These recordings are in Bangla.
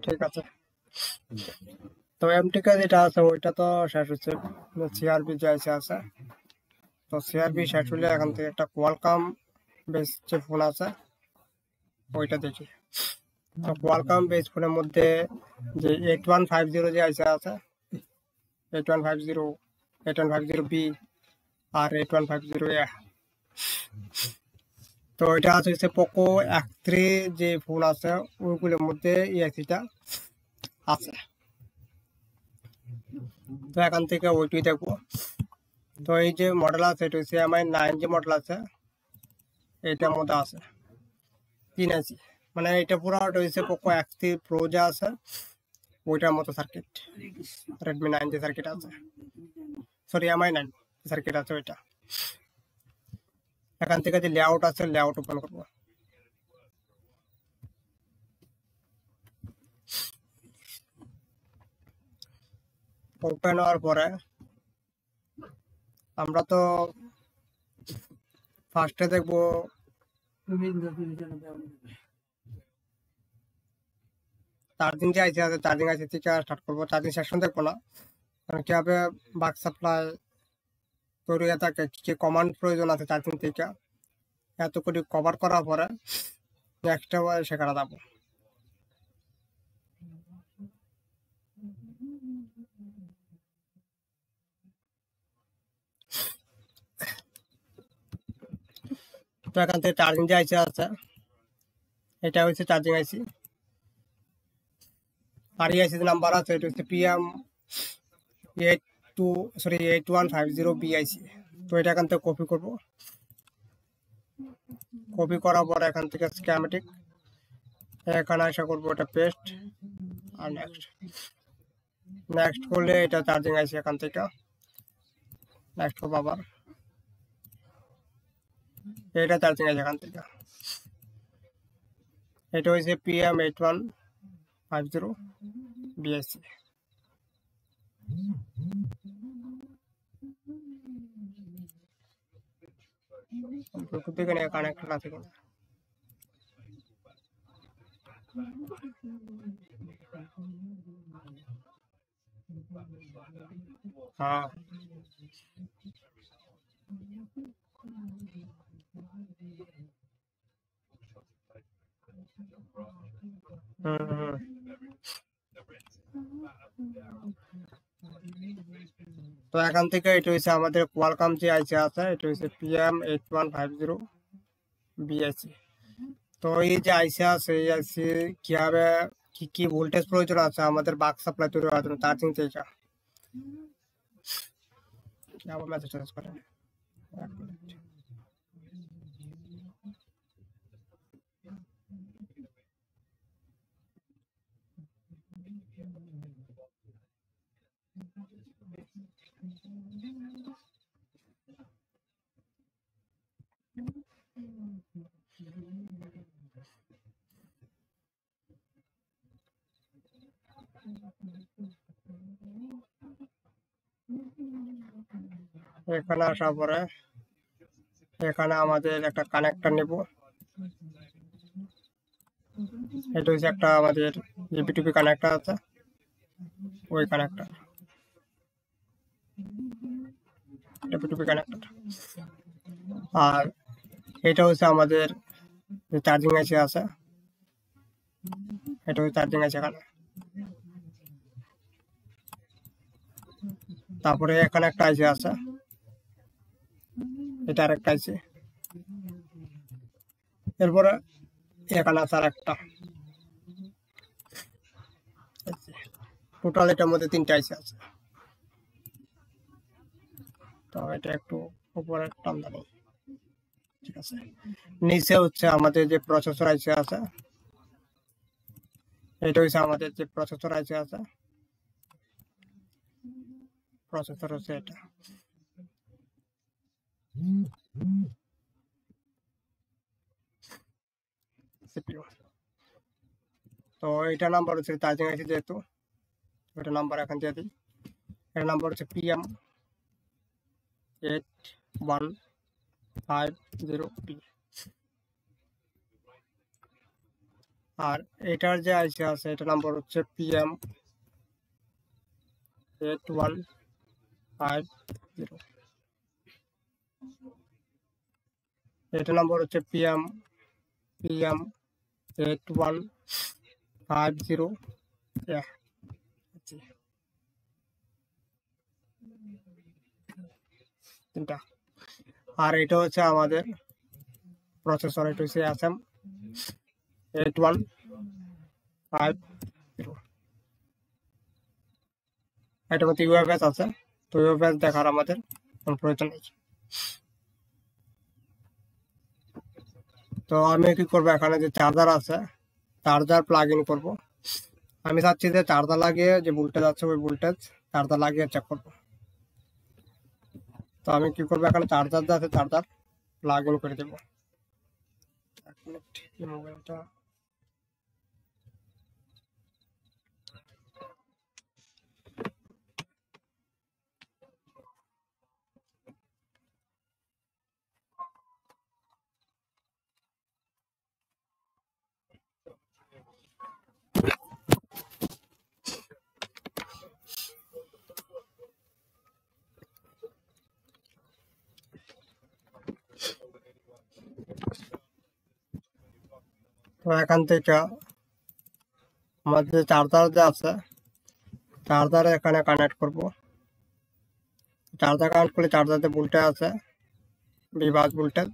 ঠিক আছে। তো এমটিকে যেটা আছে ওইটা তো শেষ হচ্ছে, সিআরবি যে আছে, তো সিআরবি শেষ হলে এখান থেকে একটা কোয়ালকাম বেস যে ফোন আছে ওইটা দেখি। তো কোয়ালকাম বেস ফোনের মধ্যে যে 8150 যে আছে 8150, 8150B আর 8150A, তো এটা আছে হচ্ছে পোকো X3 যে ফোন আছে ওইগুলোর মধ্যে EIC-টা আছে। তো এখান থেকে ওইটাই দেখবো। তো এই যে মডেল আছে এটা হচ্ছে MI9 যে মডেল আছে এটার মধ্যে আছে 3 ইঞ্চি, মানে এটা পুরো হচ্ছে পোকো X3 প্রো যা আছে ওইটার মতো সার্কিট, রেডমি 9 যে সার্কিট আছে, সরি MI9 সার্কিট আছে ওইটা। এখান থেকে যে লেআউট আছে লেআউট ওপেন করবো। ওপেন হওয়ার পরে আমরা তো ফার্স্টে দেখবো চার্জিং যে আইসি আছে, চার্জিং আইসি থেকে স্টার্ট করবো। চার্জিং সেকশন দেখবো না, কারণ কিভাবে বাক সাপ্লাই তৈরি হয়ে থাকে, কি কমান্ড প্রয়োজন আছে চার্জিং থেকে, এত করে কভার করার পরে নেক্সট সেখানে যাবো। তো এখান থেকে চার্জিং যে আইসি আছে এটা হচ্ছে চার্জিং আইসি, আর আইসি নাম্বার আছে এটা হচ্ছে PM8150BIC। তো এটা এখান থেকে কপি করব। কপি করার পর এখান থেকে স্কিমেটিক এখানে আসা করবো, এটা পেস্ট আর নেক্সট করলে এটা চার্জিং আইসি, এখান থেকে নেক্সট করবো আবার এটা চার্জিং আইসি, এখান থেকে এটা হচ্ছে PM8150BIC। ব্লুটুথ থেকে কানেক্টেড আছে কিনা, হ্যাঁ তো এখান থেকে এটা হচ্ছে আমাদের কোয়ালকাম যে আইসি আছে এটা হচ্ছে PM8150BIC। তো এই যে আইসি আছে এই আইসি কিভাবে কি কি ভোল্টেজ প্রয়োজন আছে আমাদের বাক সাপ্লাই তৈরি হওয়ার জন্য চার্জিং থেকে, আবার মেসেজ চেঞ্জ করেন। এখানে আসার পরে এখানে আমাদের একটা কানেক্টর নেব, এটা হচ্ছে একটা আমাদের জিপিটিপি কানেক্টর আছে ওই কানেক্টর, জিপিটিপি কানেক্টর। আর এটা হচ্ছে আমাদের যে চার্জিং আইসি আছে এটা হচ্ছে চার্জিং আইসি এখানে। তারপরে এখানে একটা আইসি আছে, এটা আরেকটা আইসি, এরপরে এখানে আছে আর একটা, টোটাল এটার মধ্যে 3টা আইসি আছে। তো এটা একটু উপরে টান্দা নেই, ঠিক আছে। নিচে হচ্ছে আমাদের যে প্রসেসর আইসি আছে, এটা হচ্ছে আমাদের যে প্রসেসর আইসি আছে, প্রসেসর হচ্ছে এটা। সিপিইউ। তো এটা নাম্বার হচ্ছে চার্জিং আইসি যেহেতু এটা নাম্বার এখন দিয়ে দিই, এর নাম্বার হচ্ছে PM8150B। আর এটার যে আইসি আছে এটা নাম্বার হচ্ছে PM8150, এটা নাম্বার হচ্ছে PM8150 তিনটা। আর এটা হচ্ছে আমাদের প্রসেসর, এটা হচ্ছে SM8150। এটার মধ্যে ইউএফএস আছে, তো ইউএফএস দেখার আমাদের কোনো প্রয়োজন নেই। তো আমি কি করবো, এখানে যে চার্জার আছে চার্জার প্লাগ ইন করবো। আমি চাচ্ছি যে চার্জার লাগিয়ে যে ভোল্টেজ আছে ওই ভোল্টেজ চার্জার লাগিয়ে চেক করবো। তো আমি কি করবো, এখানে চার্জার আছে চার্জার প্লাগ ইন করে দেবো। এক মিনিট, এই মোবাইলটা তো এখান থেকে আমাদের যে চার্জার যে আছে চার্জারে এখানে কানেক্ট করব। চার্জার কানেক্ট করলে চার্জারে ভোল্টেজ আছে বিভাজ ভোল্টেজ,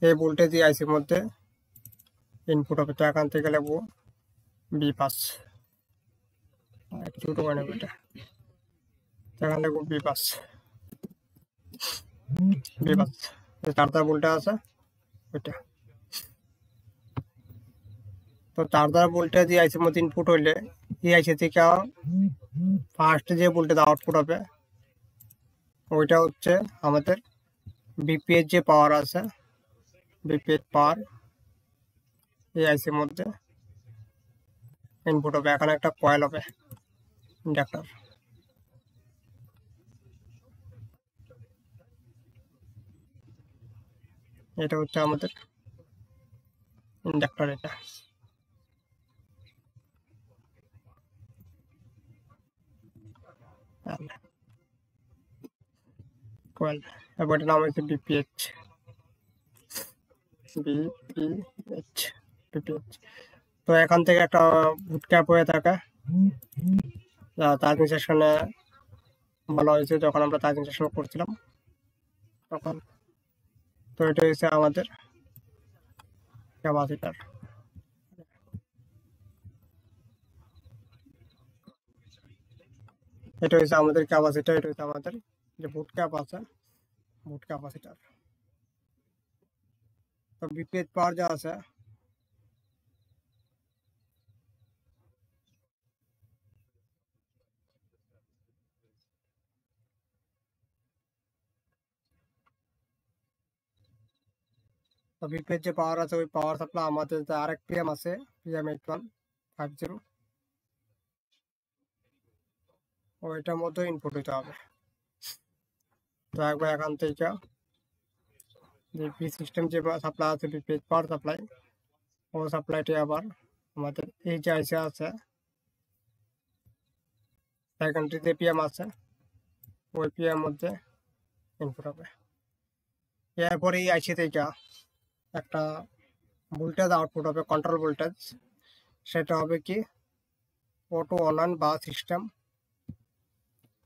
এই ভোল্টেজ এই আইসির মধ্যে ইনপুট হবে। তো এখান থেকে লিখবো B5, ছোটো মানে এটা, এখান লিখবো B5 চার্জার ভোল্টেজ আছে ওইটা। তো চার্জার ভোল্টেজ এই আইসির মধ্যে ইনপুট হইলে এই আইসি থেকে ফার্স্ট যে ভোল্টেজ আউটপুট হবে ওইটা হচ্ছে আমাদের বিপিএস যে পাওয়ার আছে, বিপিএস পাওয়ার এই আইসির মধ্যে ইনপুট হবে। এখানে একটা কয়েল হবে ইন্ডাক্টর, এটা হচ্ছে আমাদের ইন্ডাক্টর। এটা কয়েল, এবার নাম হচ্ছে বিপিএইচ। তো এখান থেকে একটা বুটক্যাপ হয়ে থাকে চার্জিং সেকশনে ভালো হয়েছে যখন আমরা চার্জিং সেকশন করছিলাম তখন। তো এটা হচ্ছে আমাদের ক্যাপাসিটার। এটা হচ্ছে আমাদের ক্যাপাসিটার, এটা হচ্ছে আমাদের যে বুট ক্যাপ আছে বুট ক্যাপাসিটার। তো বিপিএইচ পাওয়ার যা আছে তো বিপিএইচ যে পাওয়ার আছে ওই পাওয়ার সাপ্লাই আমাদের যে আরেক পিএম আছে PM8150 ওইটার মধ্যে ইনপুট হইতে হবে। তো একবার এখান থেকে সিস্টেম যে সাপ্লাই আছে বিপিএইচ পাওয়ার সাপ্লাই, ও সাপ্লাইটি আবার আমাদের এই যে আইসি আছে সেকেন্ডারি যে পিএম আছে ওই পিএম মধ্যে ইনপুট হবে। এরপরে এই আইসি থেকে একটা ভোল্টেজ আউটপুট হবে, কন্ট্রোল ভোল্টেজ। সেটা হবে কি অটো অন বা সিস্টেম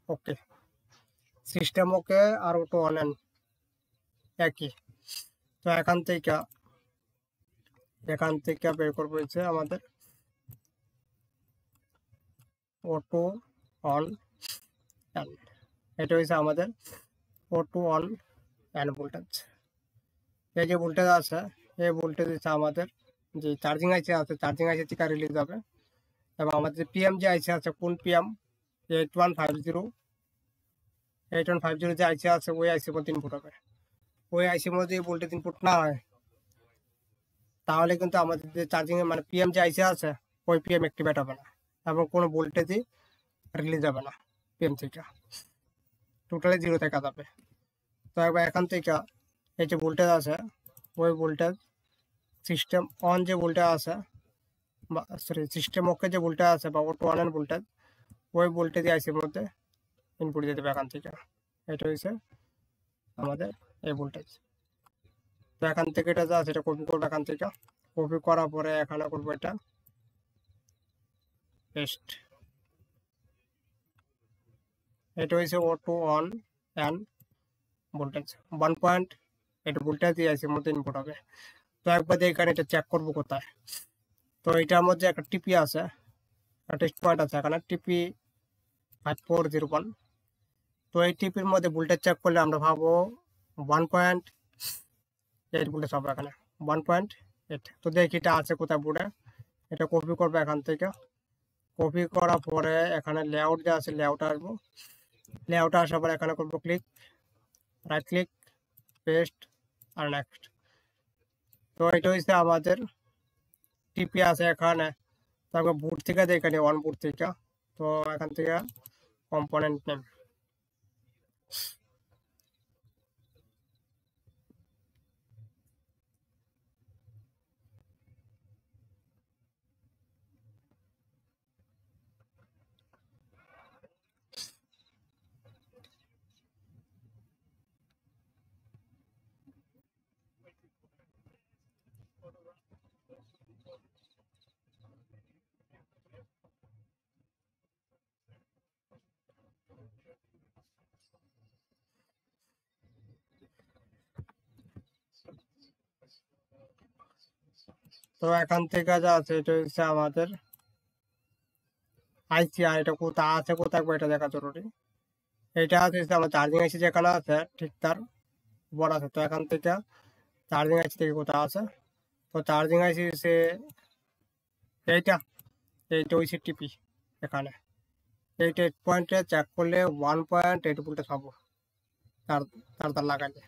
ওকে। সিস্টেম ওকে আর অটো অন একই। তো এখান থেকে বের করবো হচ্ছে আমাদের অটো অন এন, এটা হচ্ছে আমাদের অটো অন এন ভোল্টেজ। এই যে ভোল্টেজ আছে এই ভোল্টেজ হচ্ছে আমাদের যে চার্জিং আইসি আছে চার্জিং আইসি থেকে রিলিজ হবে। এবং আমাদের যে পিএম যে আইসি আছে কোন পিএম 8150 যে আইসি আছে ওই আইসির মধ্যে ইনপুট হবে। ওই আইসির মধ্যে ভোল্টেজ ইনপুট না হয় তাহলে কিন্তু আমাদের যে চার্জিং মানে পিএম যে আইসি আছে ওই পিএম অ্যাক্টিভেট হবে না এবং কোনো ভোল্টেজই রিলিজ হবে না পিএম থেকে, টোটালি জিরো দেখা যাবে। তো একবার এখান থেকে এই যে ভোল্টেজ আছে ওই ভোল্টেজ সিস্টেম অন যে ভোল্টেজ আছে সরি সিস্টেম ওকে যে ভোল্টেজ আছে বা অটো অনের ভোল্টেজ, ওই ভোল্টেজ আইসির মধ্যে ইনপুট দিয়ে দেবে এখান থেকে। এটা হচ্ছে আমাদের এই ভোল্টেজ। তো এখান থেকে এটা যা আছে এটা কপি করবো, এখান থেকে কপি করার পরে এখানে করবো এটা পেস্ট। এটা হচ্ছে অটো অন অ্যান্ড ভোল্টেজ 1 এটা ভোল্টেজ দিয়ে আইসির মধ্যে ইনপুট হবে। তো একবার এখানে এটা চেক করবো কোথায়। তো এটার মধ্যে একটা টিপি আছে, একটা টেস্ট পয়েন্ট আছে এখানে টিপি 5401। তো এই টিপির মধ্যে ভোল্টেজ চেক করলে আমরা ভাবো 1.8 ভোল্টেজ হবে এখানে 1.8। তো দেখি এটা আছে কোথায় বোর্ডে, এটা কপি করবো এখান থেকে। কপি করার পরে এখানে লেআউট যে আছে লেআউট আসবো, লেআউট আসার পরে এখানে করবো ক্লিক, রাইট ক্লিক, পেস্ট আর নেক্সট। তো এটা হচ্ছে আমাদের টিপি আছে এখানে। তারপর বুট থেকে এখানে ওয়ান বুট থেকে, তো এখান থেকে কম্পোনেন্ট নেম, তো এখান থেকে যা আছে এটা হচ্ছে আমাদের আইসি। আর এটা কোথায় আছে কোথায় এটা দেখা জরুরি। এটা আছে আমার চার্জিং আইসি যেখানে আছে ঠিক তার বড় আছে। তো এখান থেকে চার্জিং আইসি থেকে কোথায় আছে, তো চার্জিং আইসি হচ্ছে এইটা, এইটা হচ্ছে টিপি এখানে। এই টেস্ট পয়েন্টে চেক করলে 1.8 ভোল্টেজ পাবো তার তার তার লাগালে।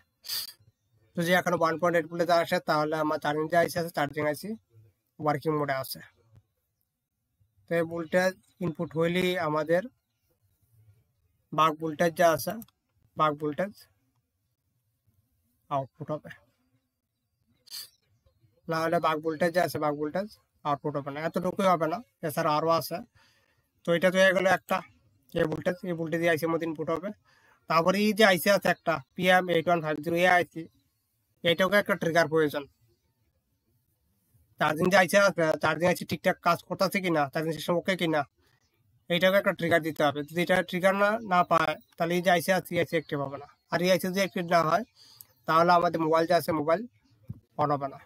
যদি এখানে 1.8 ভোল্টেজ আসে তাহলে আমার চার্জিং যে আইসি আছে চার্জিং আইসি ওয়ার্কিং মোডে আছে। তো এই ভোল্টেজ ইনপুট হইলেই আমাদের বাক ভোল্টেজ যা আছে বাক ভোল্টেজ আউটপুট হবে, না হলে বাক ভোল্টেজ যা আছে বাক ভোল্টেজ আউটপুট হবে না। এতটুকুই হবে না, এছাড়া আরও আছে। তো এটা তো হয়ে গেলো একটা এই ভোল্টেজ আইসির মধ্যে ইনপুট হবে। তারপরে এই যে আইসি আছে একটা PM8150 এই আইসি, এইটাকে একটা ট্রিগার প্রয়োজন। চার্জিং যে আইসি আছে চার্জিং আইসি ঠিকঠাক কাজ করতেছে কিনা, চার্জিং সিস্টেম ওকে কিনা, এইটাকে একটা ট্রিগার দিতে হবে। যদি এটা ট্রিগার না পায় তাহলে এই যে আইসি আছে আইসি অ্যাক্টিভ হবে না। আর এই আইসি যদি অ্যাক্টিভ না হয় তাহলে আমাদের মোবাইল যে আছে মোবাইল অন হবে না,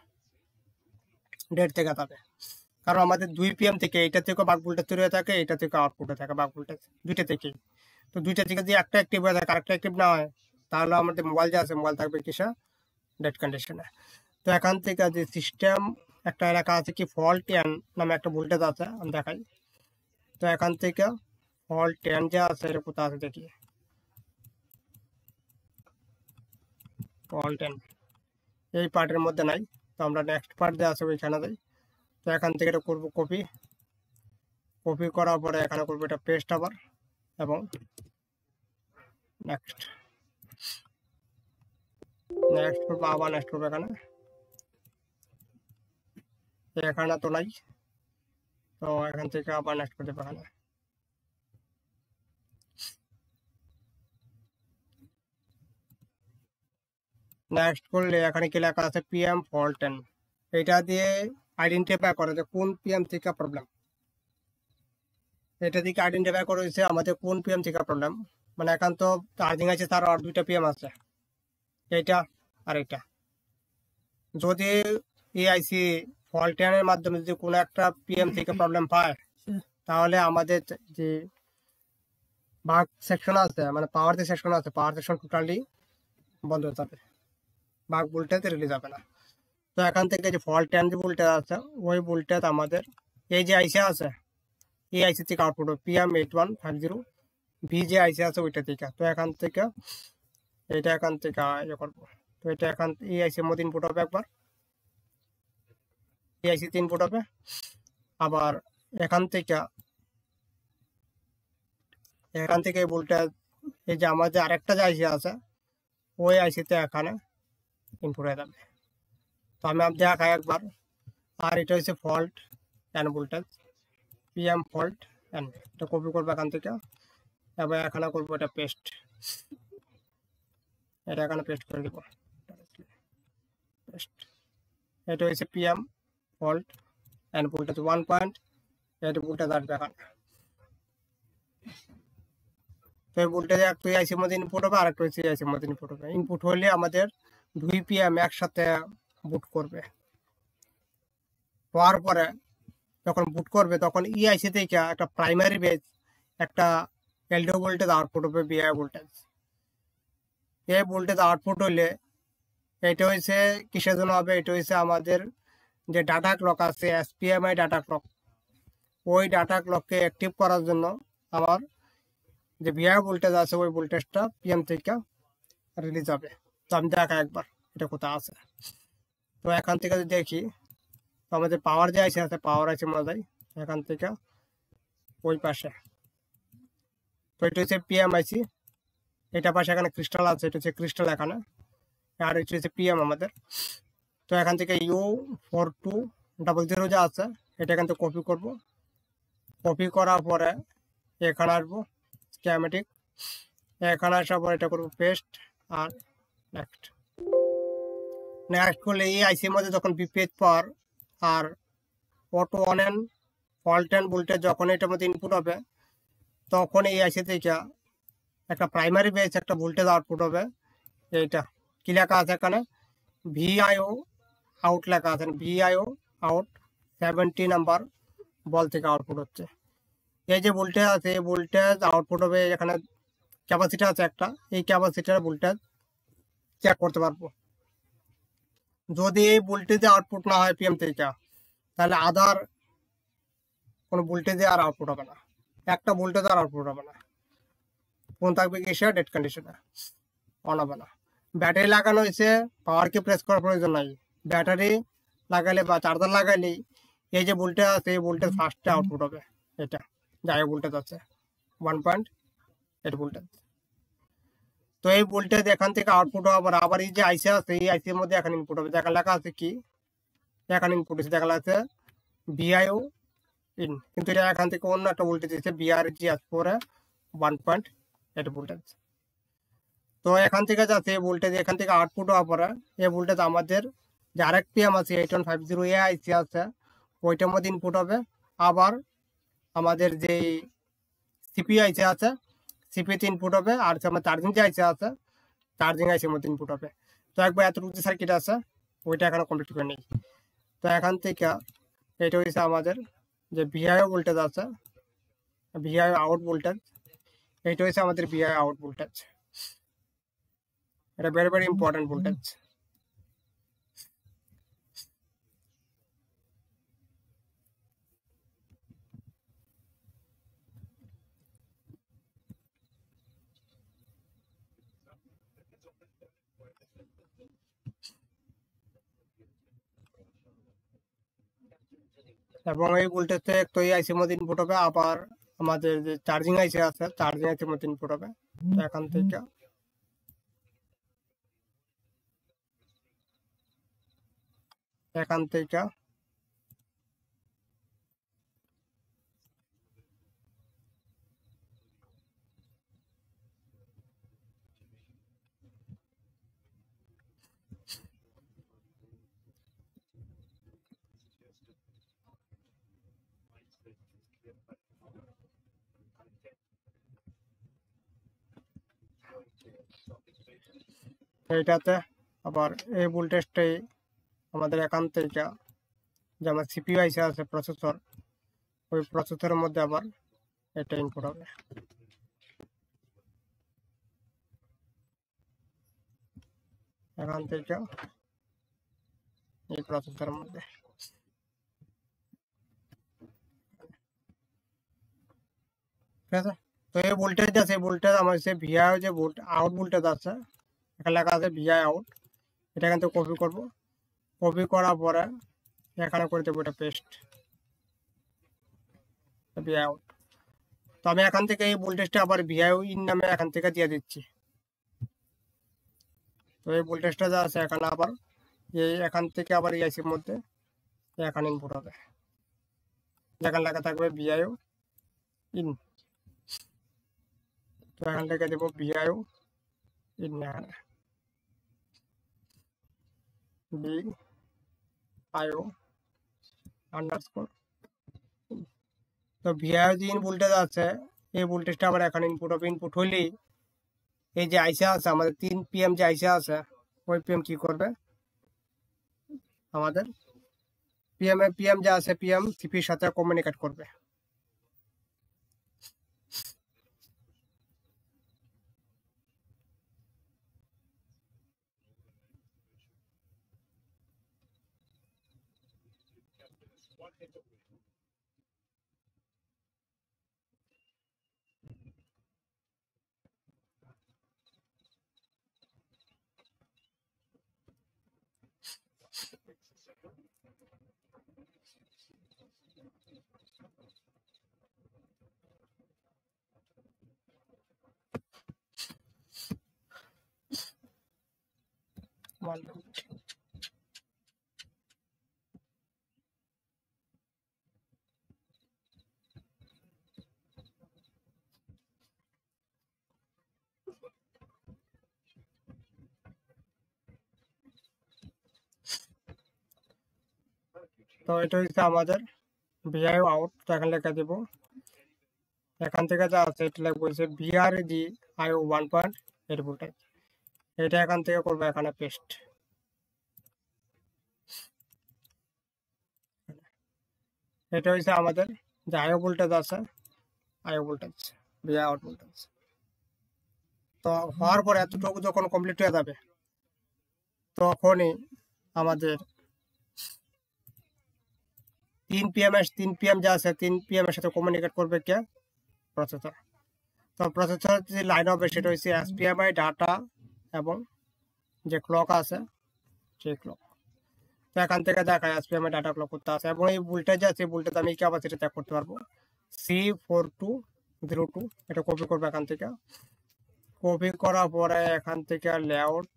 ডেট থেকে যাবে। কারণ আমাদের 2 PM থেকে এইটা থেকে বাক ভোল্টেজ তৈরি হয়ে থাকে, এইটা থেকে আউটপুটে থাকে বাক ভোল্টেজ, দুইটা থেকেই। তো দুইটা থেকে যদি একটা অ্যাক্টিভ হয়ে থাকে আরেকটা অ্যাক্টিভ না হয় তাহলে আমাদের মোবাইল যে আছে মোবাইল থাকবে কিসা ডেট কন্ডিশনে। তো এখান থেকে যে সিস্টেম একটা এলাকা আছে কি ফল্ট 10 নামে একটা ভোল্টেজ আছে আমি দেখাই। তো এখান থেকে ফল্ট 10 যে আছে এটা কোথায় আছে দেখি, ফল্ট 10 এই পার্টের মধ্যে নাই। তো আমরা নেক্সট পার্ট যে আছে ওইখানে যাই। তো এখান থেকে এটা করবো কপি, কপি করার পরে এখানে করবো এটা পেস্ট আবার, এবং নেক্সট করবো আবার নেক্সট করবো এখানে, এখানে তো নাই। তো এখান থেকে আবার নেক্সট করে দেবো এখানে। নেক্সট করলে এখানে কি লেখা আছে PM ফল্ট 10, এটা দিয়ে আইডেন্টিফাই করে যে কোন PM থেকে প্রবলেম। এটা থেকে আইডেন্টিফাই করে হচ্ছে আমাদের কোন PM থেকে প্রবলেম। মানে এখন তো চার্জিং আছে তার আর 2টা PM আছে, এইটা আর এটা। যদি এই আইসি ফল্ট 10 এর মাধ্যমে যদি কোনো একটা PM থেকে প্রবলেম পায় তাহলে আমাদের যে বাক সেকশন আছে মানে পাওয়ার যে সেকশন আছে পাওয়ার সেকশন টোটালি বন্ধ হয়ে যাবে, বাক ভোল্টেজ রিলিজ হবে না। তো এখান থেকে যে ফল্ট 10 যে ভোল্টেজ আছে ওই ভোল্টেজ আমাদের এই যে আইসি আছে এই আইসি থেকে আউটপুট হবে PM8150 ভি যে আইসি আছে ওইটা থেকে। তো এখান থেকে এটা এখান থেকে ইয়ে করবো। তো এটা এখান এই আইসির মধ্যে ইনপুট হবে একবার, এই আইসিতে ইনপুট হবে। আবার এখান থেকে এই ভোল্টেজ এই যে আমার যে আরেকটা যে আইসি আছে ওই আইসিতে এখানে ইনপুট হয়ে যাবে। তো আমি দেখাই একবার। আর এটা হচ্ছে fault N voltage, PM fault N, এটা কপি করবো এখান থেকে, এবার এখানে করবো এটা পেস্ট, এটা এখানে পেস্ট করে দেবো, পেস্ট। এটা হচ্ছে PM fault N voltage 1.8 voltage আসবে এখানে। তো এই ভোল্টেজ একটা আইসির মধ্যে ইনপুট হবে, আর একটা হচ্ছে আইসির মধ্যে ইনপুট হবে। ইনপুট হলে আমাদের 2 পিএম একসাথে বুট করবে, হওয়ার পরে যখন বুট করবে তখন ইআইসি থেকে একটা প্রাইমারি বেজ একটা এলডিও ভোল্টেজ আউটপুট হবে, বিআই ভোল্টেজ। এই ভোল্টেজ আউটপুট হলে এটা হচ্ছে কিসের জন্য হবে, এটা হচ্ছে আমাদের যে ডাটা ক্লক আছে এসপিএমআই ডাটা ক্লক, ওই ডাটা ক্লককে অ্যাক্টিভ করার জন্য আমার যে বিআই ভোল্টেজ আছে ওই ভোল্টেজটা পিএম থেকে রিলিজ হবে। তো আমি দেখা একবার এটা কোথায় আছে। তো এখান থেকে যদি দেখি তো আমাদের পাওয়ার যে আইসি আছে, পাওয়ার আইসি মনে যায় এখান থেকে ওই পাশে, তো এটা হচ্ছে পিএম আইসি, এটা পাশে এখানে ক্রিস্টাল আছে, এটা হচ্ছে ক্রিস্টাল এখানে, আর এটা হচ্ছে পিএম আমাদের। তো এখান থেকে U4200 যা আছে এটা এখান থেকে কপি করব, কপি করার পরে এখানে আসবো স্কিমেটিক, এখানে আসার পর এটা করবো পেস্ট আর নেক্সট। নেক্সট করলে এই আইসির মধ্যে যখন বিপিএইচ পাওয়ার আর auto on and fault and voltage যখন এটার মধ্যে ইনপুট হবে তখন এই আইসি থেকে একটা প্রাইমারি বেস একটা ভোল্টেজ আউটপুট হবে। এইটা কি লেখা আছে এখানে, ভিআইও আউট লেখা আছে, ভিআইও আউট 70 নাম্বার বল থেকে আউটপুট হচ্ছে। এই যে ভোল্টেজ আছে এই ভোল্টেজ আউটপুট হবে, এখানে ক্যাপাসিটার আছে একটা, এই ক্যাপাসিটার ভোল্টেজ চেক করতে পারবো। যদি এই ভোল্টেজে আউটপুট না হয় পিএম থেকে তাহলে আদার কোনো ভোল্টেজে আর আউটপুট হবে না, একটা ভোল্টেজ আর আউটপুট হবে না, ফোন থাকবে কিসে ডেড কন্ডিশনে, অন হবে না। ব্যাটারি লাগানো হয়েছে, পাওয়ারকে প্রেস করার প্রয়োজন নাই, ব্যাটারি লাগালে বা চার্জার লাগালেই এই যে ভোল্টেজ আছে এই ভোল্টেজ ফার্স্টে আউটপুট হবে। এটা যাই ভোল্টেজ আছে 1.8 ভোল্টেজ। তো এই ভোল্টেজ এখান থেকে আউটপুট হওয়ার আবার এই যে আইসি আছে এই আইসির মধ্যে এখানে ইনপুট হবে, দেখা লেখা আছে কি এখানে ইনপুট হচ্ছে, দেখা আছে ভিআইও ইন, কিন্তু এটা এখান থেকে অন্য একটা ভোল্টেজ দিচ্ছে BRGS 1.8 ভোল্টেজ। তো এখান থেকে যাচ্ছে এই ভোল্টেজ এখান থেকে আউটপুট হওয়ার পরে এই ভোল্টেজ আমাদের যে আরেক পিএম আছে 8150 এ আইসি আছে ওইটার মধ্যে ইনপুট হবে। আবার আমাদের যে সিপি আইসি আছে সিপিতে ইনপুট হবে, আর আমার চার্জিং যে আইসি আছে চার্জিং আইসির মধ্যে ইনপুট হবে। তো একবার এতটুকু যে সার্কিট আছে ওইটা এখানে কমপ্লিট করে নিই। তো এখান থেকে এটা হচ্ছে আমাদের যে ভিআইও ভোল্টেজ আছে, ভিআইও আউট ভোল্টেজ, এইটা হচ্ছে আমাদের ভিআইও আউট ভোল্টেজ, এটা ভেরি ভেরি ইম্পর্টেন্ট ভোল্টেজ। এবং এই ভোল্টেজে তো এই আইসির মধ্যে ইনপুট হবে, আবার আমাদের যে চার্জিং আইসি আছে চার্জিং আইসির মধ্যে ইনপুট হবে। তো এখান থেকে এখান থেকে এইটাতে আবার এই ভোল্টেজটাই আমাদের এখান থেকে যে আমার সিপিইউ আইসি আছে প্রসেসর, ওই প্রসেসরের মধ্যে আবার এটা ইনপুট হবে। এখান থেকে এই প্রসেসরের মধ্যে ঠিক আছে। তো এই ভোল্টেজ আছে ভোল্টেজ আমার সে ভিআই যে আউট ভোল্টেজ আছে এখানে লেখা আছে ভিআই আউট, এটা এখান থেকে কপি করবো, কপি করার পরে এখানে করে দেবো এটা পেস্ট ভিআই আউট। তো আমি এখান থেকে এই ভোল্টেজটা আবার ভিআই ইন নামে এখান থেকে দিয়ে দিচ্ছি। তো এই ভোল্টেজটা যা আছে এখানে আবার এই এখান থেকে আবার এই আইসির মধ্যে এখানে ইনপুট হবে। যেখানে লেখা থাকবে ভিআইও ইন। তো এখান থেকে দেব ভিআইও ইন, এখানে ভিআইও আন্ডারস্কোর। তো ভিআইও যে ইন ভোল্টেজ আছে, এই ভোল্টেজটা আবার এখানে ইনপুট হলেই এই যে আইসা আছে আমাদের 3 PM যে আইসা আছে, ওই PM কি করবে, আমাদের পিএম যে আছে পিএম সিপির সাথে কমিউনিকেট করবে। তো এটা হচ্ছে আমাদের ভিআইও আউট। তো এখানে লেখা দেব, এখান থেকে যা আছে এটা লিখবো হচ্ছে ভিআর জি আইও 1.8 ভোল্টেজ। এটা এখান থেকে করবো এখানে পেস্ট। এটা হচ্ছে আমাদের যে আইও ভোল্টেজ আছে, আইও ভোল্টেজ ভিআই আউট ভোল্টেজ। তো হওয়ার পরে এতটুকু যখন কমপ্লিট হয়ে যাবে, তখনই আমাদের 3 PM যা আছে 3 PM এর সাথে কমিউনিকেট করবে কে, প্রসেসর। তো প্রসেসর যে লাইন হবে সেটা হচ্ছে এসপিএমআই ডাটা এবং যে ক্লক আছে সেই ক্লক। তো এখান থেকে দেখায় এসপিএমআই ডাটা ক্লক করতে আছে, এবং এই ভোল্টেজ আছে, ভোল্টেজ আমি ক্যাপাসিটি চেক করতে পারবো C4202। এটা কপি করবো এখান থেকে। কপি করার পরে এখান থেকে লেআউট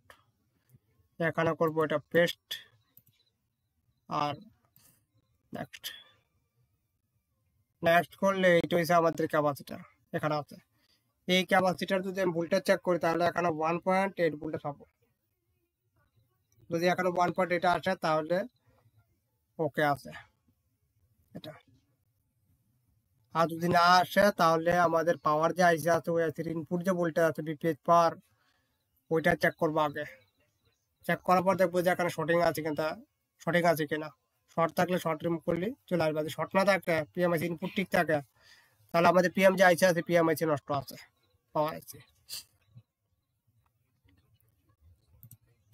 এখানে করবো, এটা পেস্ট আর নেক্সট করলে এটা হচ্ছে আমাদের ক্যাপাসিটার এখানে আছে। এই ক্যাপাসিটার যদি আমি ভোল্টেজ চেক করি তাহলে এখানে 1.8 ভোল্টেজ পাবো। যদি এখানে 1.8 আসে তাহলে ওকে আছে এটা, আর যদি না আসে তাহলে আমাদের পাওয়ার যে আইসি আছে ওই আইসির ইনপুট যে ভোল্টেজ আছে বিপিএইচ পাওয়ার, ওইটা চেক করবো আগে। চেক করার পর দেখবো যে এখানে শর্টিং আছে কিনা, শর্টিং আছে কিনা। শর্ট থাকলে শর্ট রিমুভ করলে চলে আসবে। যদি শর্ট না থাকে, পিএমআইসি ইনপুট ঠিক থাকে, তাহলে আমাদের পিএম যে আইসি আছে পিএমআইসি নষ্ট আছে, পাওয়ার আইসি।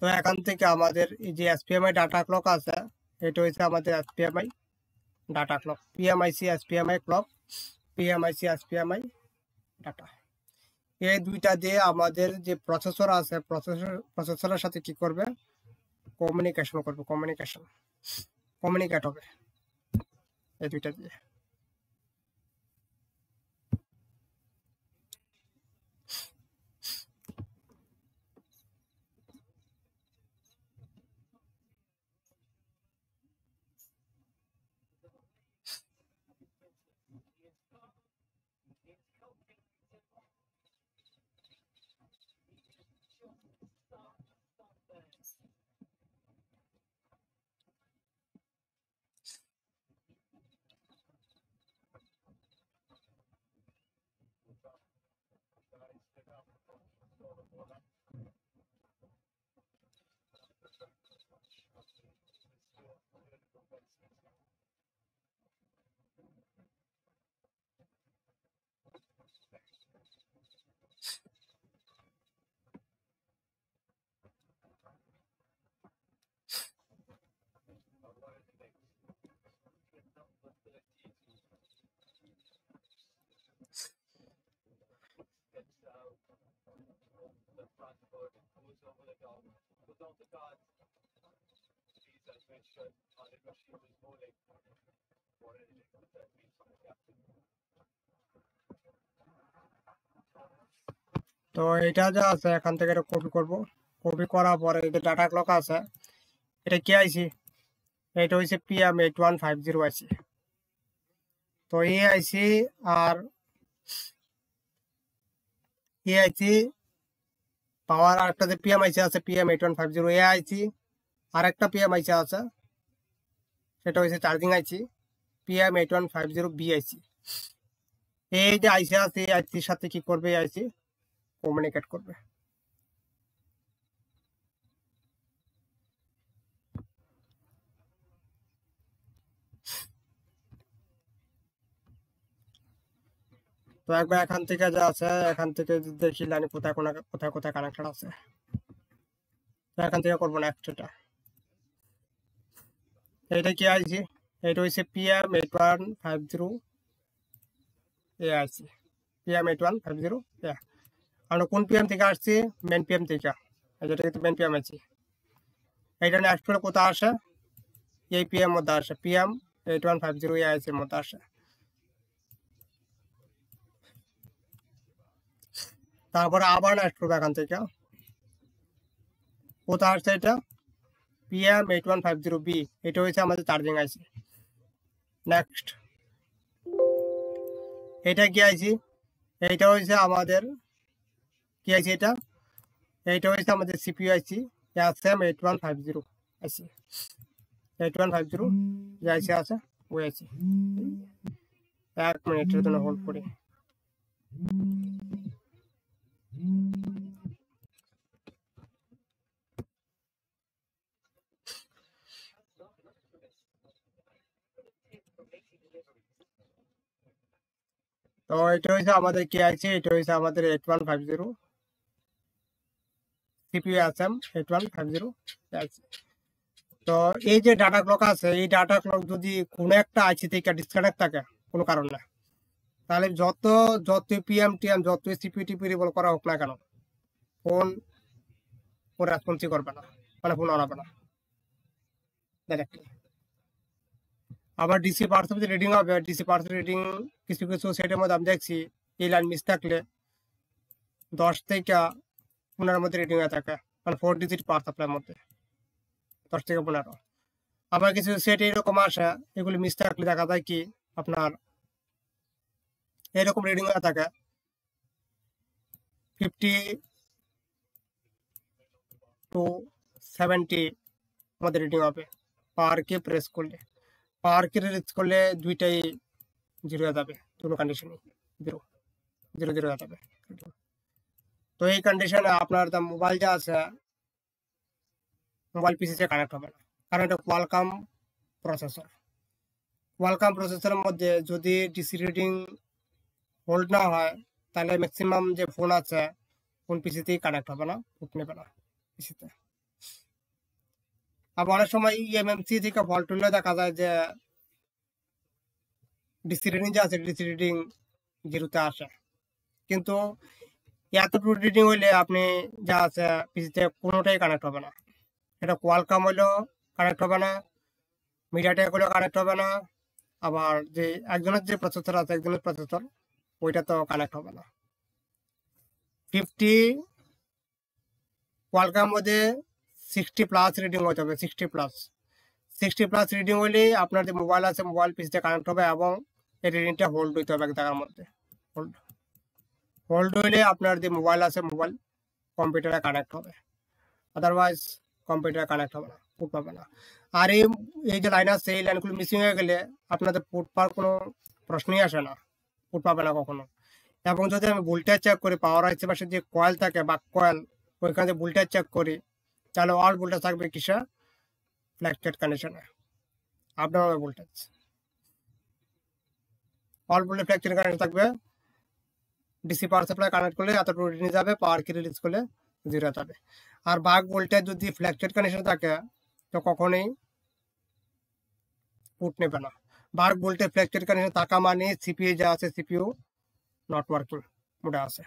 তো এখান থেকে আমাদের এই যে এসপিএমআই ডাটা ক্লক আছে, এটা হচ্ছে আমাদের এসপিএমআই data clock, PMIC এসপিএমআই clock, PMIC এসপিএমআই data. এই দুইটা দিয়ে আমাদের যে প্রসেসর আছে প্রসেসরের সাথে কি করবে, কমিউনিকেশন করবে, কমিউনিকেট হবে এই দুইটা দিয়ে। তো এটা যা আছে এখান থেকে এটা কপি করব। কপি করার পরে এই যে ডাটা ক্লক আছে, এটা কি আইসি, এটা হচ্ছে PM8150 আইসি। তো এই আইসি আর এই আইসি পাওয়ার আরেকটা যে পিএম আইসি আছে PM8150 এ আইসি, আর একটা পিএম আইসি আছে সেটা হচ্ছে চার্জিং আইসি PM8150B আইসি। এই যে আইসি আছে এই আইসির সাথে কি করবে, এই আইসি কমিউনিকেট করবে। তো একবার এখান থেকে যা আছে এখান থেকে দেখি লাইন কোথায় কোথায় কোথায় কানেক্টেড আছে। তো এখান থেকে করবো না একটা, এটা কি আইসি, এটা হচ্ছে PM8150 এ আইসি, PM8150 এ। আমরা কোন পিএম থেকে আসছি, মেন পিএম থেকে, যেটা কিন্তু মেন পিএম আইসি। এইটা নেক্সট করে কোথায় আসে, এই পিএম মধ্যে আসে, PM8150 এ আইসির মধ্যে আসে। তারপরে আবার নেক্সট করবো এখান থেকে, কোথায় আসছে এটা, PM8150B, এটা হচ্ছে আমাদের চার্জিং আইসি। নেক্সট এটা কি আইসি, এইটা হচ্ছে আমাদের কি আইসি, এইটা হচ্ছে আমাদের সিপিইউ আইসি, SM8150 আইসি, 8150 যে আইসি আছে ওই আইসি। 1 মিনিটের জন্য হোল্ড করি। তো এটা হচ্ছে আমাদের কি আইসি, এটা হচ্ছে আমাদের 8150 সিপিইউ SM8150 আইসি। তো এই যে ডাটা ক্লক আছে, এই ডাটা ক্লক যদি কোনো একটা আইসি থেকে ডিসকানেক্ট থাকে কোনো কারণ না, তাহলে যত পিএম টিএম যত সিপিইউ টিপিউ রিভলভ করা হোক না কেন, ফোন রেসপন্সই করবে না, মানে ফোন আনাবে না ডাইরেক্টলি। আবার ডিসি পার্সেন্ট রিডিং হবে, ডিসি পার্সেন্ট রিডিং কিছু কিছু সেটের মধ্যে আমি দেখছি এই লাইন মিস থাকলে 10 থেকে 15 মধ্যে রিডিং হয়ে থাকে, মানে 4 ডিজিট পাওয়ার সাপ্লাইয়ের মধ্যে 10 থেকে 15। আবার কিছু সেট এরকম আসে, এগুলি মিস থাকলে দেখা যায় কি আপনার এরকম রিডিং হয়ে থাকে 50 to 70 মধ্যে রিডিং হবে। পাওয়ার কে প্রেস করলে, পাওয়ার কে রিলিজ করলে দুইটাই 0 হয়ে যাবে, কোনো কন্ডিশনে 0 0 0 হয়ে যাবে। তো এই কন্ডিশনে আপনার মোবাইল যা আছে মোবাইল পিসিতে কানেক্ট হবে না, কারণ এটা কোয়ালকম প্রসেসর। কোয়ালকম প্রসেসরের মধ্যে যদি ডিসি রিডিং হোল্ড না হয় তাহলে ম্যাক্সিমাম যে ফোন আছে ফোন পিসিতেই কানেক্ট হবে না, ফুট নেবে না পিসিতে। আবার অনেক সময় ইএমএমসি থেকে ফল্ট হলে দেখা যায় যে ডিসি রিডিং যে আছে ডিসি রিডিং 0-তে আসে, কিন্তু এতটুকু রিডিং হইলে আপনি যা আছে পিসিতে কোনোটাই কানেক্ট হবে না। এটা কোয়ালকম হইলেও কানেক্ট হবে না, মিডিয়াটেক হলেও কানেক্ট হবে না, আবার যে একজনের যে প্রসেসর আছে একজনের প্রসেসর ওইটা তো কানেক্ট হবে না। 50 কোয়ালকম মধ্যে 60+ রিডিং হতে হবে, 60+ রিডিং হলে আপনার যে মোবাইল আছে মোবাইল পিসিতে কানেক্ট হবে, এবং এই রিডিংটা হোল্ড হইতে হবে এক জায়গার মধ্যে। হোল্ড হইলে আপনার যে মোবাইল আছে মোবাইল কম্পিউটারে কানেক্ট হবে, আদারওয়াইজ কম্পিউটারে কানেক্ট হবে না, পুট পাবে না। আর এই যে লাইন আছে এই লাইনগুলো মিসিং হয়ে গেলে আপনাদের পুট পাওয়ার কোনো প্রশ্নই আসে না, পুট পাবে না কখনো। এবং যদি আমি ভোল্টেজ চেক করি, পাওয়ার আশেপাশে যে কয়েল থাকে বা কয়েল, ওইখানে ভোল্টেজ চেক করি, তাহলে অল ভোল্টেজ থাকবে কিসে, ফ্ল্যাকচুয়েট কন্ডিশনে আপনার voltage all voltage fluctuate condition থাকবে। ডিসি পাওয়ার সাপ্লাই কানেক্ট করলে এতটুকু রিডিং যাবে, পাওয়ার কি রিলিজ করলে 0 যাবে। আর বাক ভোল্টেজ যদি ফ্ল্যাকচুয়েট কন্ডিশন থাকে তো কখনোই পুট নেবে না। বাক ভোল্টেজ ফ্ল্যাকচুয়েট কন্ডিশন থাকা মানে সিপিইউ যা আছে সিপিইউ নট ওয়ার্কিং মোডে আছে,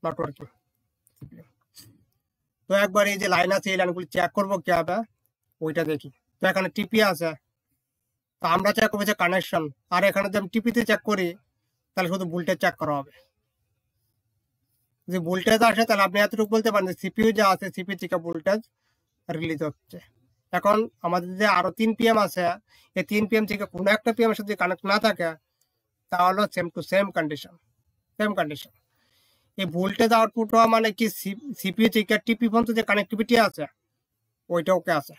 নট ওয়ার্কিং সিপিইউ। তো একবার এই যে লাইন আছে এই লাইনগুলি চেক করবো কিভাবে ওইটা দেখি। তো এখানে টিপি আছে, তো আমরা চেক করবো যে কানেকশন, আর এখানে যদি আমি টিপিতে চেক করি তাহলে শুধু ভোল্টেজ চেক করা হবে। যে ভোল্টেজ আসে তাহলে আপনি এতটুকু বলতে পারেন যে সিপিইউ যা আছে সিপিইউ থেকে ভোল্টেজ রিলিজ হচ্ছে, এখন আমাদের যে আরো 3 পিএম আছে, এই 3 পিএম থেকে কোনো একটা পিএম এর সাথে কানেক্ট না থাকে, তাহলে সেম টু সেম কন্ডিশন। এই ভোল্টেজ আউটপুট মানে কি সিপিইউ থেকে টিপি পর্যন্ত যে কানেক্টিভিটি আছে ওইটা ওকে আছে,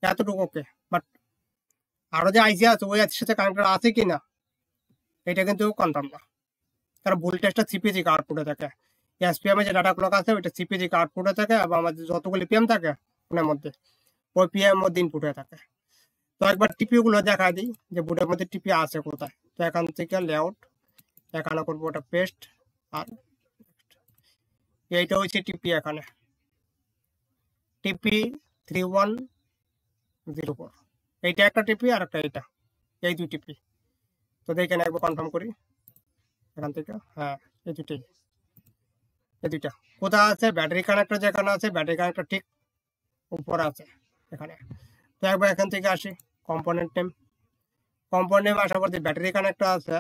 এতটুকু ওকে। বাট আরো যে আইসি আছে ওই আইসির সাথে কানেক্টেড আছে কি না এটা কিন্তু কনফার্ম না, কারণ ভোল্টেজটা সিপিইউ থেকে আউটপুটে থাকে। এসপিএম এর যে ডাটা ক্লক আছে ওইটা সিপিইউ থেকে আউটপুটে থাকে, এবং আমাদের যতগুলি পিএম থাকে ওনার মধ্যে ওই পিএম এর মধ্যে ইনপুট হয়ে থাকে। তো একবার টিপি গুলো দেখা দিই যে বোর্ডের মধ্যে টিপি আছে কোথায়। তো এখান থেকে লেআউট, এখানে করবো ওটা পেস্ট, আর এইটা হচ্ছে টিপি, এখানে টিপি 3104, এইটা একটা টিপি আর একটা এইটা, এই দুই টিপি। তো দেখেন একবার কনফার্ম করি এখান থেকে, হ্যাঁ এই দুইটাই, এই দুইটা কোথায় আছে, ব্যাটারি কানেক্টর যেখানে আছে ব্যাটারি কানেক্টর ঠিক উপরে আছে এখানে। তো একবার এখান থেকে আসি কম্পোনেন্ট নেম, আসার পর যে ব্যাটারি কানেক্টর আছে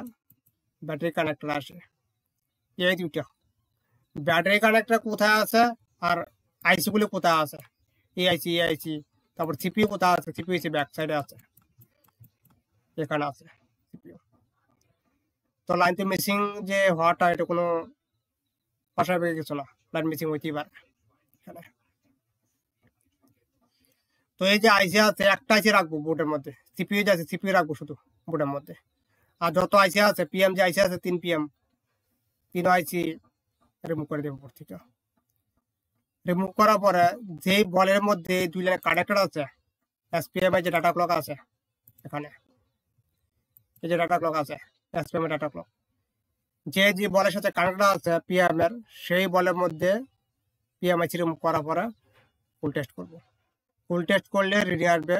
ব্যাটারি কানেক্টর আসে, এই দুইটা ব্যাটারি কানেক্টর কোথায় আছে আর আইসি গুলি কোথায় আছে, এই আইসি, তারপর সিপিইউ কোথায় আছে, সিপিইউ ব্যাক সাইডে আছে, এখানে আছে সিপিইউ। তো লাইন তো মিসিং যে হওয়াটা এটা কোনো অস্বাভাবিক কিছু না, লাইন মিসিং হইতেই পারে এখানে। তো এই যে আইসি আছে একটা আইসি রাখবো বোর্ডের মধ্যে, সিপিইউ যে আছে সিপিইউ রাখবো শুধু বোর্ডের মধ্যে, আর যত আইসি আছে পিএম যে আইসি আছে 3 পিএম 3 আইসি রিমুভ করে দেবো বোর্ড থেকে। রিমুভ করার পরে যে বলের মধ্যে 2 লাইন কানেক্টর আছে, এসপিএম এর যে ডাটা ক্লক আছে এখানে, এই যে ডাটা ক্লক আছে এসপিএম এর ডাটা ক্লক, যে বলের সাথে কানেক্টর আছে পিএম এর, সেই বলের মধ্যে পিএম আইসি রিমুভ করার পরে ফুল টেস্ট করবো। ফুল টেস্ট করলে রিডি আসবে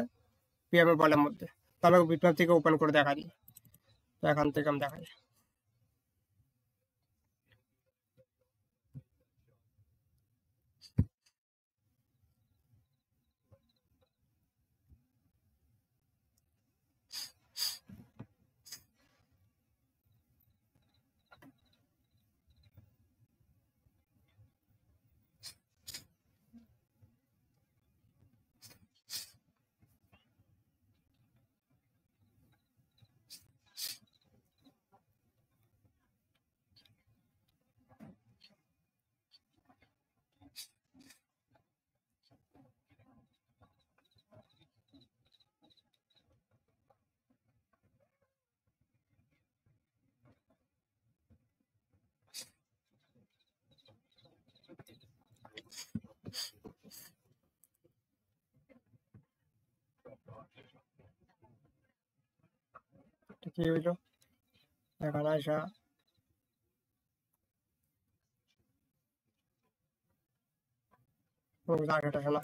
পিএম এর বলের মধ্যে। তো আমি বিটম্যাপ থেকে ওপেন করে দেখা দিই, তো এখান থেকে আমি দেখাই। কি হইলো এখানে আসা, শোনা।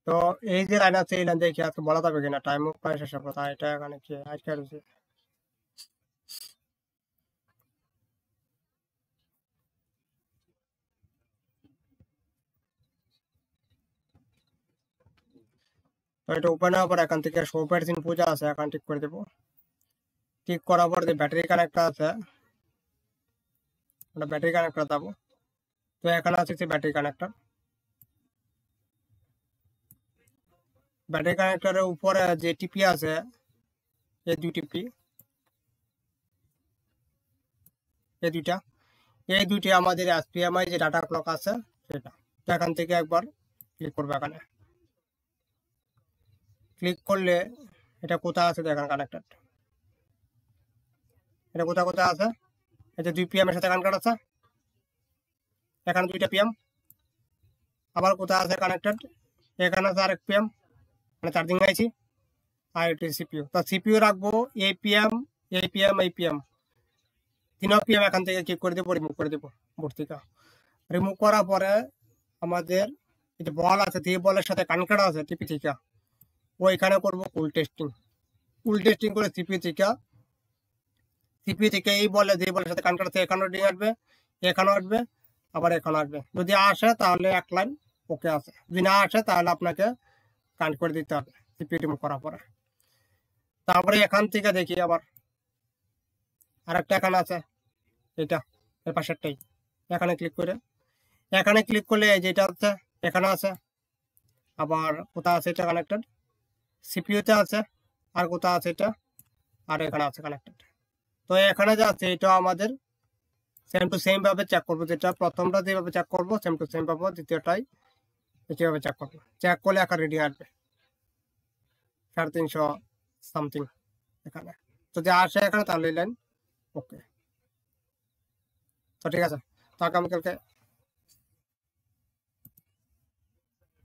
তো এই যে লাইন আছে এই লাইন দেখে আজকে বলা যাবে কিনা টাইম প্রায় শেষের কথা, এটা এখানে কি আজকে রয়েছে। তো এটা ওপেন হওয়ার পর এখান থেকে সোফের সিন পূজা আছে, এখান ঠিক করে দেবো। ঠিক করার পর যে ব্যাটারি কানেক্টর আছে ওটা ব্যাটারি কানেক্টর যাবো। তো এখানে আছে যে ব্যাটারি কানেক্টরের উপরে যে টিপি আছে এই দুই টিপি, এই দুইটি আমাদের এসপিএমআই যে ডাটা ক্লক আছে সেটা। তো এখান থেকে একবার ক্লিক করবো, এখানে ক্লিক করলে এটা কোথায় আছে দেখেন কানেক্টেড, এটা কোথায় আছে, এই যে 2 পিএম এর সাথে কানেক্টেড আছে, এখানে 2টা পিএম। আবার কোথায় আছে কানেক্টেড, এখানে আছে আরেক পিএম, মানে চার্জিং আইছি, আর এটি সিপিইউ। তো সিপিইউ রাখবো এই পিএম 3 পিএম, এখান থেকে ক্লিক করে দেবো, রিমুভ করে দেবো বোর্ড থেকে। রিমুভ করার পরে আমাদের এই যে বল আছে যে বলের সাথে কানেক্টেড আছে টিপি থেকে, ওইখানে করবো ফুল টেস্টিং করে সিপিইউ থেকে এই বলে যে বলের সাথে কানেক্টেড আছে এখানেও রিডিং আসবে, এখানেও আসবে, আবার এখানে আসবে। যদি আসে তাহলে এক লাইন ওকে আছে, যদি না আসে তাহলে আপনাকে কানেক্ট করে দিতে হবে সিপিইউ রিমুভ করার পরে। তারপরে এখান থেকে দেখি আবার আরেকটা এখানে আছে, এটা এর পাশেরটাই, এখানে ক্লিক করলে এই যেটা হচ্ছে এখানে আছে আবার কোথায় আছে এটা কানেক্টেড, সিপিইউতে আছে, আর কোথায় আছে এটা, আর এখানে আছে কানেক্টেড। তো এখানে যা আছে এটা আমাদের সেম টু সেম ভাবে চেক করবো, যেটা প্রথমটা যেভাবে চেক করবো সেম টু সেম পাবো, দ্বিতীয়টাই কিভাবে চেক করবো। চেক করলে একটা রিডিং আসবে 350 সামথিং এখানে, যদি আসে এখানে তাহলে লাইন ওকে। তো ঠিক আছে, তো আগামীকালকে